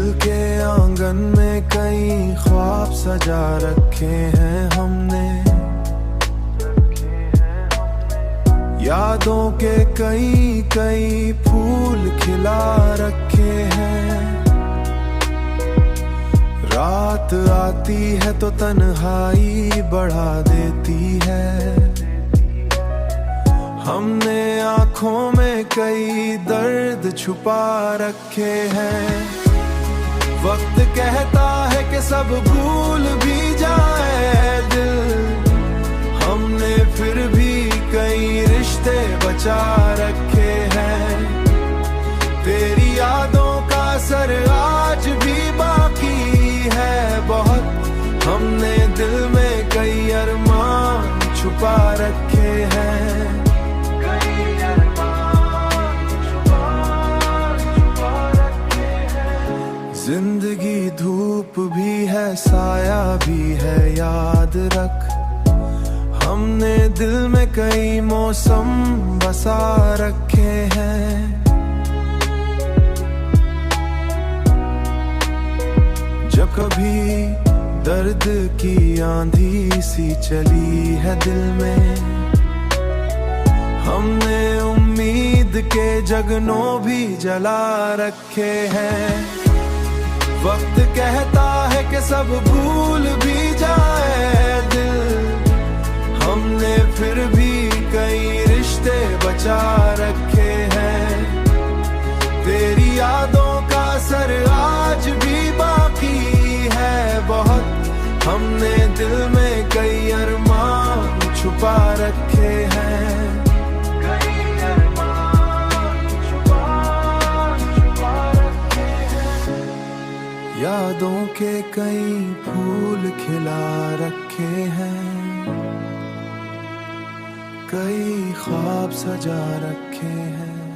दिल के आंगन में कई ख्वाब सजा रखे हैं हमने, यादों के कई कई फूल खिला रखे हैं। रात आती है तो तन्हाई बढ़ा देती है, हमने आँखों में कई दर्द छुपा रखे हैं। वक्त कहता है कि सब भूल भी जाए दिल, हमने फिर भी कई रिश्ते बचा रखे हैं। तेरी यादों का असर आज भी बाकी है बहुत, हमने दिल में कई अरमान छुपा रखे हैं। जिंदगी धूप भी है साया भी है याद रख, हमने दिल में कई मौसम बसा रखे हैं। जब कभी दर्द की आंधी सी चली है दिल में, हमने उम्मीद के जगनों भी जला रखे हैं। वक्त कहता है कि सब भूल भी जाए दिल, हमने फिर भी कई रिश्ते बचा रखे हैं। तेरी यादों का असर आज भी बाकी है बहुत, हमने दिल में कई अरमान छुपा रखे हैं। यादों के कई फूल खिला रखे हैं, कई ख्वाब सजा रखे हैं।